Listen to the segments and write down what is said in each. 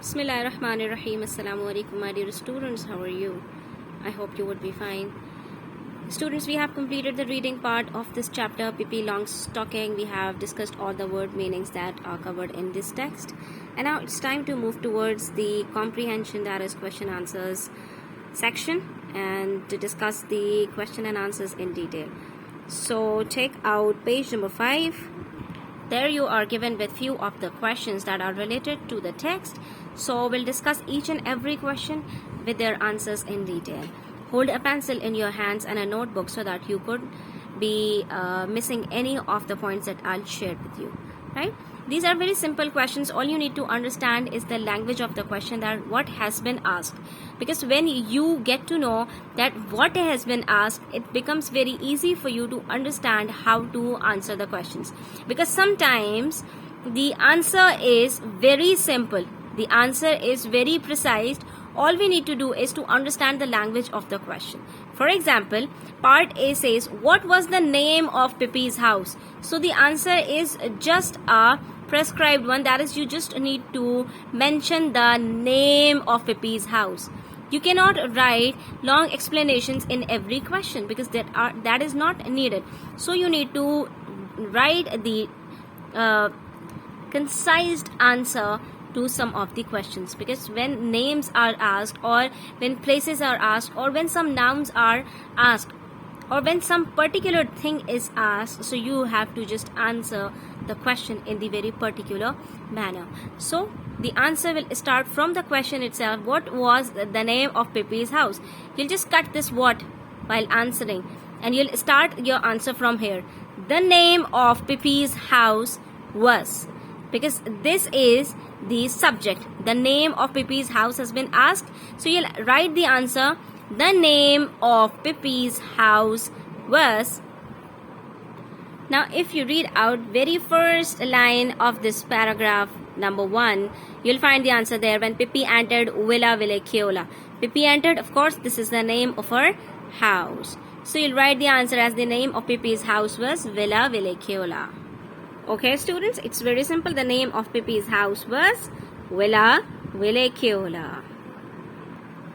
Bismillahirrahmanirrahim. Assalamu alaikum, my dear students. How are you? I hope you would be fine. Students, we have completed the reading part of this chapter, Pippi Longstocking. We have discussed all the word meanings that are covered in this text. And now it's time to move towards the comprehension, that is question answers section, and to discuss the question and answers in detail. So take out page number 5. There you are given with few of the questions that are related to the text. So we'll discuss each and every question with their answers in detail. Hold a pencil in your hands and a notebook so that you could be missing any of the points that I'll share with you, right? These are very simple questions. All you need to understand is the language of the question, that what has been asked. Because when you get to know that what has been asked, it becomes very easy for you to understand how to answer the questions. Because sometimes the answer is very simple. The answer is very precise. All we need to do is to understand the language of the question. For example, part A says, what was the name of Pippi's house? So the answer is just a prescribed one, that is, you just need to mention the name of Pippi's house. You cannot write long explanations in every question because that is not needed. So you need to write the concise answer to some of the questions, because when names are asked, or when places are asked, or when some nouns are asked, or when some particular thing is asked, so you have to just answer the question in the very particular manner. So the answer will start from the question itself. What was the name of Pippi's house? You'll just cut this what while answering, and you'll start your answer from here. The name of Pippi's house was, because this is the subject. The name of Pippi's house has been asked, so you'll write the answer. The name of Pippi's house was. Now if you read out very first line of this paragraph number 1, you'll find the answer there. When Pippi entered Villa Villacchiola. Pippi entered, of course, this is the name of her house. So you'll write the answer as the name of Pippi's house was Villa Villacchiola. Okay, students, it's very simple. The name of Pippi's house was Villa Villacchiola.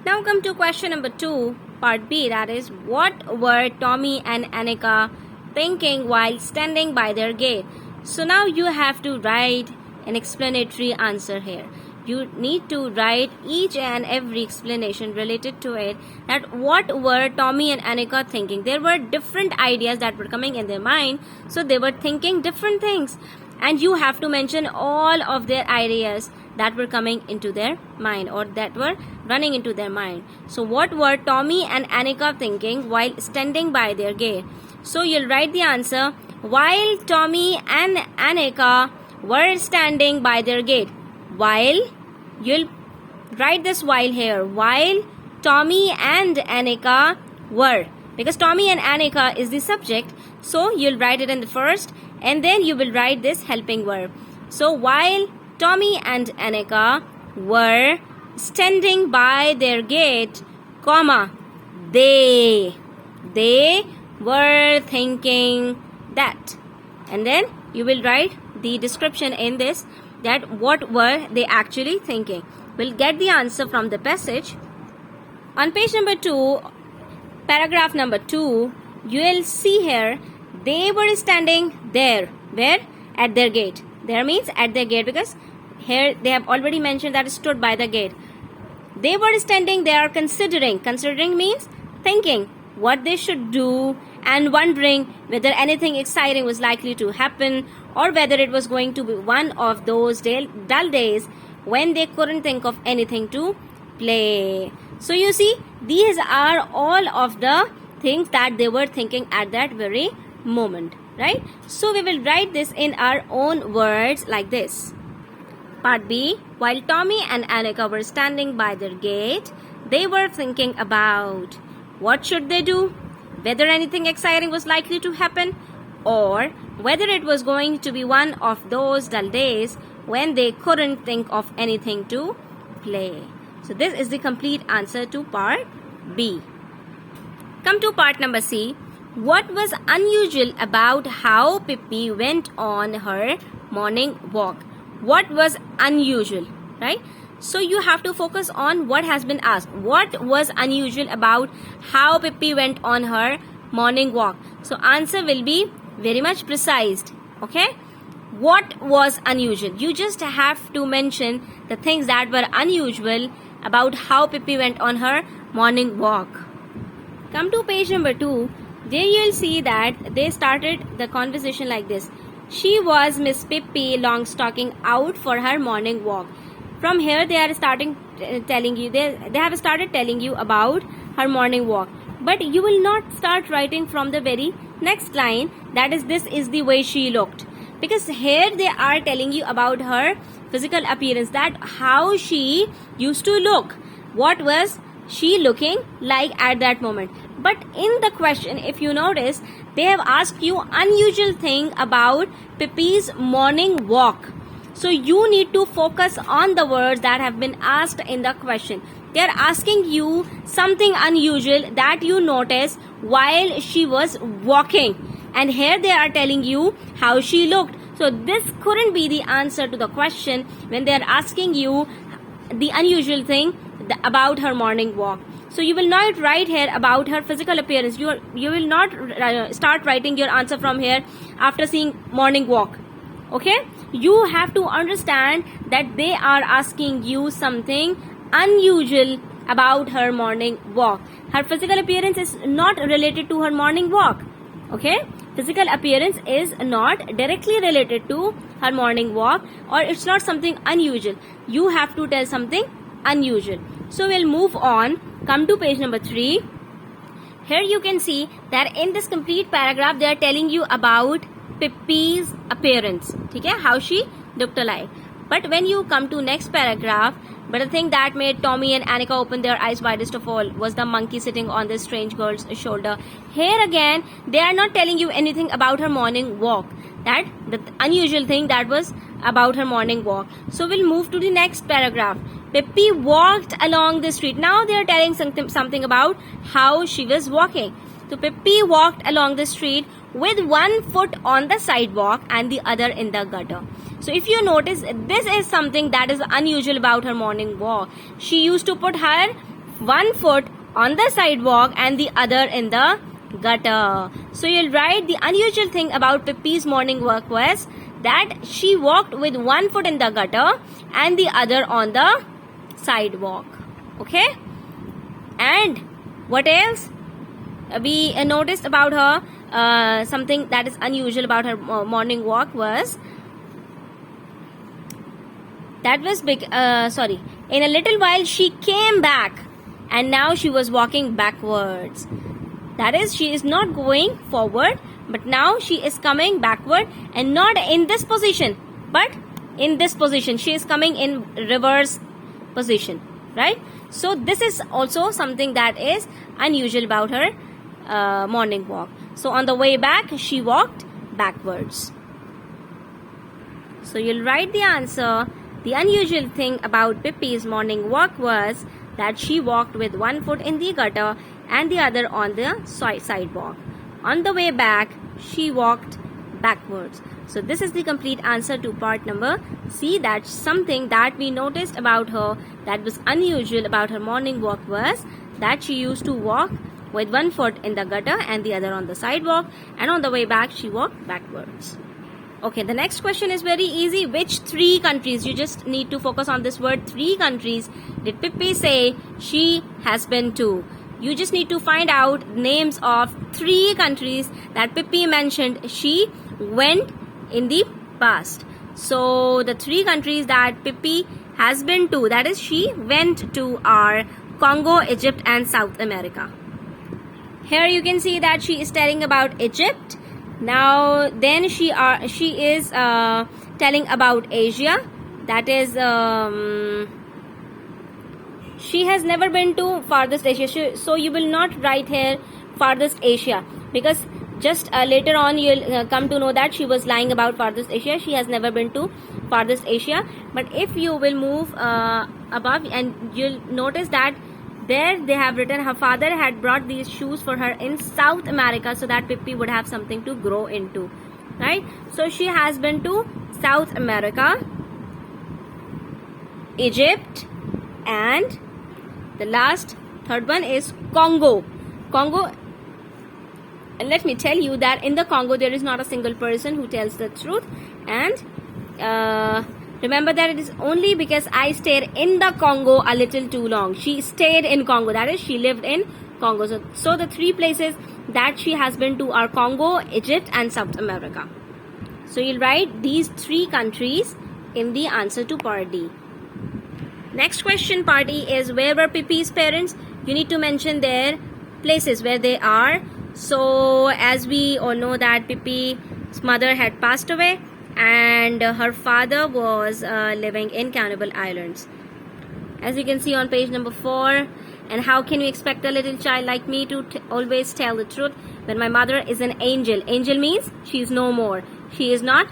Now come to question number 2, part B, that is, what were Tommy and Annika thinking while standing by their gate? So now you have to write an explanatory answer here. You need to write each and every explanation related to it, that what were Tommy and Annika thinking. There were different ideas that were coming in their mind, so they were thinking different things, and you have to mention all of their ideas that were coming into their mind, or that were running into their mind. So what were Tommy and Annika thinking while standing by their gate? So you'll write the answer, while Tommy and Annika were standing by their gate. While, you'll write this while here, while Tommy and Annika were, because Tommy and Annika is the subject, so you'll write it in the first, and then you will write this helping verb. So while Tommy and Annika were standing by their gate, comma, they were thinking that, and then you will write the description in this, that what were they actually thinking. We'll get the answer from the passage. On page number 2, paragraph number 2, you will see here, they were standing there. Where? At their gate. There means at their gate, because here they have already mentioned that it stood by the gate. They were standing there considering. Considering means thinking what they should do, and wondering whether anything exciting was likely to happen, or whether it was going to be one of those dull days when they couldn't think of anything to play. So you see, these are all of the things that they were thinking at that very moment, right? So we will write this in our own words like this. Part B, while Tommy and Annika were standing by their gate, they were thinking about what should they do, whether anything exciting was likely to happen, or whether it was going to be one of those dull days when they couldn't think of anything to play. So this is the complete answer to part B. Come to part number C. What was unusual about how Pippi went on her morning walk? What was unusual, right? So you have to focus on what has been asked. What was unusual about how Pippi went on her morning walk? So answer will be very much precise. Okay? What was unusual? You just have to mention the things that were unusual about how Pippi went on her morning walk. Come to page number 2. There you will see that they started the conversation like this. She was Miss Pippi Longstocking out for her morning walk. From here they are starting telling you, they have started telling you about her morning walk. But you will not start writing from the very next line, that is, this is the way she looked. Because here they are telling you about her physical appearance, that how she used to look. What was she looking like at that moment? But in the question, if you notice, they have asked you unusual thing about Pippi's morning walk. So you need to focus on the words that have been asked in the question. They are asking you something unusual that you noticed while she was walking. And here they are telling you how she looked. So this couldn't be the answer to the question when they are asking you the unusual thing about her morning walk. So you will not write here about her physical appearance. You will not start writing your answer from here after seeing morning walk. Okay? You have to understand that they are asking you something unusual about her morning walk. Her physical appearance is not related to her morning walk. Okay? Physical appearance is not directly related to her morning walk, or it's not something unusual. You have to tell something unusual. So we'll move on. Come to page number 3. Here you can see that in this complete paragraph they are telling you about Pippi's appearance. Okay? How she looked alike. But when you come to next paragraph, but the thing that made Tommy and Annika open their eyes widest of all was the monkey sitting on this strange girl's shoulder. Here again, they are not telling you anything about her morning walk. That the unusual thing that was about her morning walk. So we'll move to the next paragraph. Pippi walked along the street. Now they are telling something about how she was walking. So Pippi walked along the street with one foot on the sidewalk and the other in the gutter. So if you notice, this is something that is unusual about her morning walk. She used to put her one foot on the sidewalk and the other in the gutter. So you'll write the unusual thing about Pippi's morning walk was that she walked with one foot in the gutter and the other on the sidewalk. Okay? And what else? We noticed about her something that is unusual about her morning walk was that was big. In a little while she came back and now she was walking backwards. That is, she is not going forward, but now she is coming backward, and not in this position, but in this position. She is coming in reverse position, right? So this is also something that is unusual about her morning walk. So on the way back, she walked backwards. So you'll write the answer. The unusual thing about Pippi's morning walk was that she walked with one foot in the gutter and the other on the sidewalk. On the way back, she walked backwards. So this is the complete answer to part number C. That's something that we noticed about her that was unusual about her morning walk was that she used to walk with one foot in the gutter and the other on the sidewalk, and on the way back she walked backwards. Okay, the next question is very easy. Which 3 countries, you just need to focus on this word 3 countries, did Pippi say she has been to? You just need to find out names of 3 countries that Pippi mentioned she went in the past. So the 3 countries that Pippi has been to, that is she went to, are Congo, Egypt and South America. Here you can see that she is telling about Egypt. Now then she is telling about Asia. That is she has never been to farthest Asia. So you will not write here farthest Asia, because just later on you'll come to know that she was lying about farthest Asia. She has never been to farthest Asia. But if you will move above, and you'll notice that there they have written her father had brought these shoes for her in South America so that Pippi would have something to grow into, right? So she has been to South America, Egypt And the last, third one is Congo. Congo, and let me tell you that in the Congo there is not a single person who tells the truth. And remember that it is only because I stayed in the Congo a little too long. She stayed in Congo, that is, she lived in Congo. So the three places that she has been to are Congo, Egypt, and South America. So you'll write these three countries in the answer to part D. Next question, part E, is where were Pippi's parents? You need to mention their places where they are. So as we all know that Pippi's mother had passed away and her father was living in Cannibal Islands. As you can see on page number 4. And how can you expect a little child like me to always tell the truth when my mother is an angel? Angel means she is no more. She is not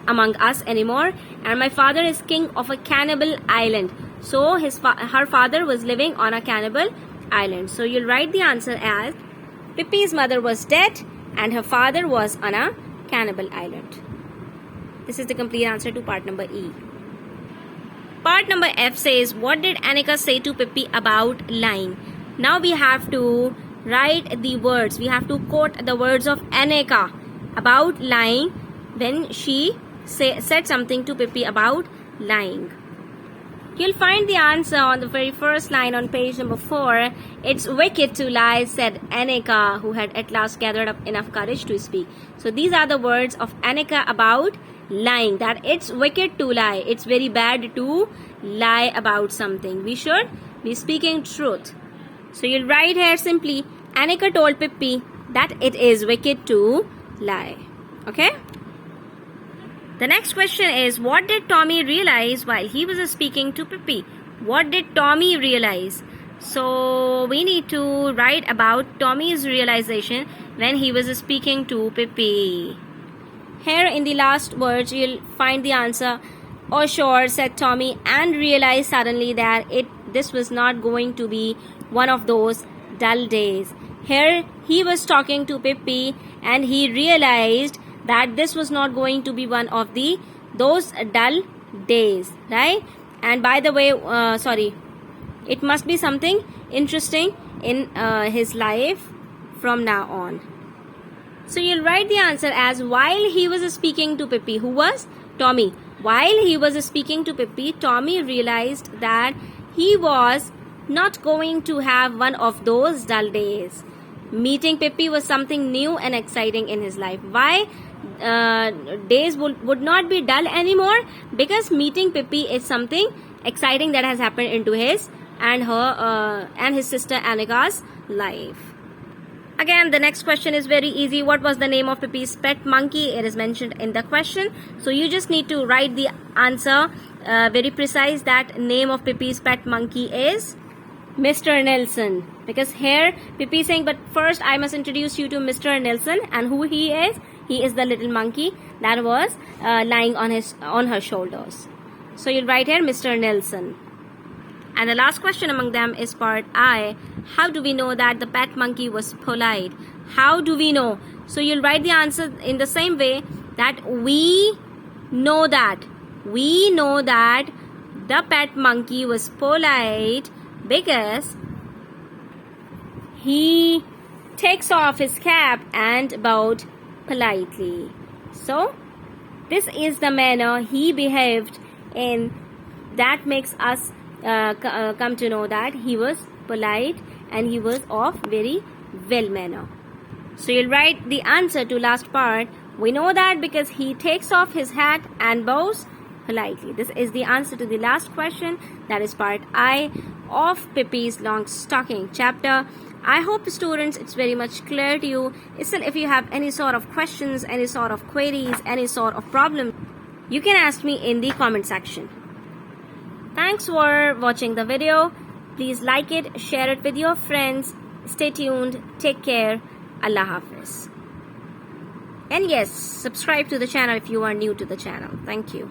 among us anymore. And my father is king of a cannibal island. So her father was living on a cannibal island. So you'll write the answer as Pippi's mother was dead and her father was on a cannibal island. This is the complete answer to part number E. Part number F says, what did Annika say to Pippi about lying? Now we have to write the words. We have to quote the words of Annika about lying when she said something to Pippi about lying. You'll find the answer on the very first line on page number 4. It's wicked to lie, said Annika, who had at last gathered up enough courage to speak. So these are the words of Annika about lying, that it's wicked to lie. It's very bad to lie about something. We should be speaking truth. So you'll write here simply, Annika told Pippi that it is wicked to lie. Okay? The next question is, what did Tommy realize while he was speaking to Pippi? What did Tommy realize? So we need to write about Tommy's realization when he was speaking to Pippi. Here in the last words, you'll find the answer. Oh sure, said Tommy, and realized suddenly that this was not going to be one of those dull days. Here he was talking to Pippi and he realized that this was not going to be one of those dull days, right? And by the way, it must be something interesting in his life from now on. So you'll write the answer as, while he was speaking to Pippi, who was Tommy. While he was speaking to Pippi, Tommy realized that he was not going to have one of those dull days. Meeting Pippi was something new and exciting in his life. Why days would not be dull anymore? Because meeting Pippi is something exciting that has happened into his and her and his sister Annika's life. Again, the next question is very easy. What was the name of Pippi's pet monkey? It is mentioned in the question. So you just need to write the answer very precise, that name of Pippi's pet monkey is Mr. Nelson. Because here Pippi is saying, but first I must introduce you to Mr. Nelson, and who he is. He is the little monkey that was lying on her shoulders. So you'll write here Mr. Nelson. And the last question among them is part I. How do we know that the pet monkey was polite? How do we know? So you'll write the answer in the same way, that we know that the pet monkey was polite because he takes off his cap and bowed politely. So this is the manner he behaved in that makes us come to know that he was polite and he was of very well manner. So you'll write the answer to last part. We know that because he takes off his hat and bows politely. This is the answer to the last question. That is part I of Pippi's Longstocking chapter. I hope, students, it's very much clear to you. Still, if you have any sort of questions, any sort of queries, any sort of problem, you can ask me in the comment section. Thanks for watching the video. Please like it, share it with your friends. Stay tuned. Take care. Allah Hafiz. And yes, subscribe to the channel if you are new to the channel. Thank you.